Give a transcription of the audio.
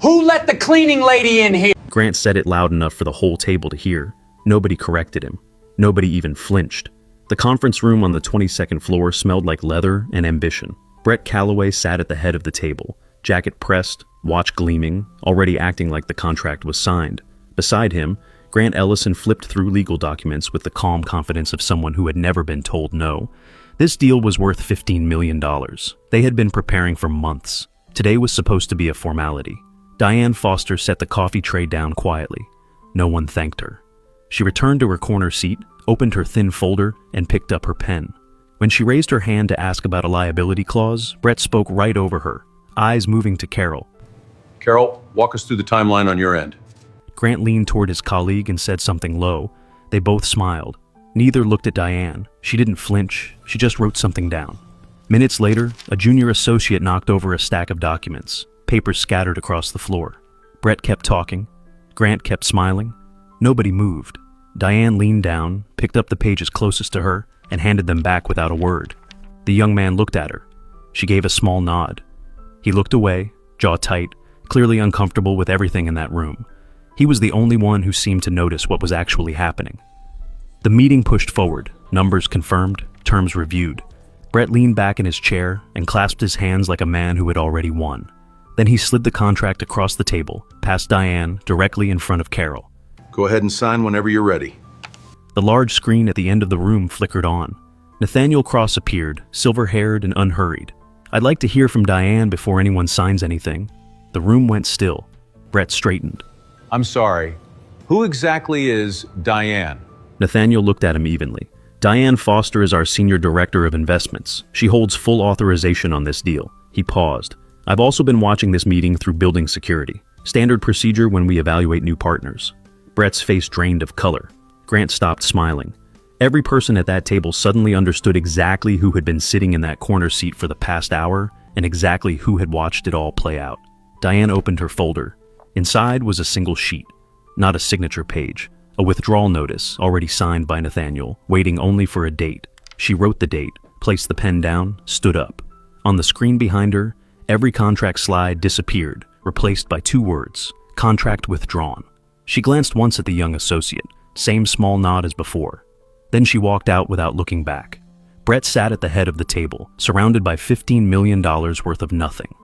Who let the cleaning lady in here? Grant said it loud enough for the whole table to hear. Nobody corrected him. Nobody even flinched. The conference room on the 22nd floor smelled like leather and ambition. Brett Calloway sat at the head of the table, jacket pressed, watch gleaming, already acting like the contract was signed. Beside him, Grant Ellison flipped through legal documents with the calm confidence of someone who had never been told no. This deal was worth $15 million. They had been preparing for months. Today was supposed to be a formality. Diane Foster set the coffee tray down quietly. No one thanked her. She returned to her corner seat, opened her thin folder, and picked up her pen. When she raised her hand to ask about a liability clause, Brett spoke right over her, eyes moving to Carol. Carol, walk us through the timeline on your end. Grant leaned toward his colleague and said something low. They both smiled. Neither looked at Diane. She didn't flinch. She just wrote something down. Minutes later, a junior associate knocked over a stack of documents, papers scattered across the floor. Brett kept talking. Grant kept smiling. Nobody moved. Diane leaned down, picked up the pages closest to her, and handed them back without a word. The young man looked at her. She gave a small nod. He looked away, jaw tight, clearly uncomfortable with everything in that room. He was the only one who seemed to notice what was actually happening. The meeting pushed forward, numbers confirmed, terms reviewed. Brett leaned back in his chair and clasped his hands like a man who had already won. Then he slid the contract across the table, past Diane, directly in front of Carol. Go ahead and sign whenever you're ready. The large screen at the end of the room flickered on. Nathaniel Cross appeared, silver-haired and unhurried. I'd like to hear from Diane before anyone signs anything. The room went still. Brett straightened. I'm sorry. Who exactly is Diane? Nathaniel looked at him evenly. Diane Foster is our senior director of investments. She holds full authorization on this deal. He paused. I've also been watching this meeting through building security. Standard procedure when we evaluate new partners. Brett's face drained of color. Grant stopped smiling. Every person at that table suddenly understood exactly who had been sitting in that corner seat for the past hour and exactly who had watched it all play out. Diane opened her folder. Inside was a single sheet, not a signature page, a withdrawal notice already signed by Nathaniel, waiting only for a date. She wrote the date, placed the pen down, stood up. On the screen behind her, every contract slide disappeared, replaced by 2 words, contract withdrawn. She glanced once at the young associate, same small nod as before. Then she walked out without looking back. Brett sat at the head of the table, surrounded by $15 million worth of nothing.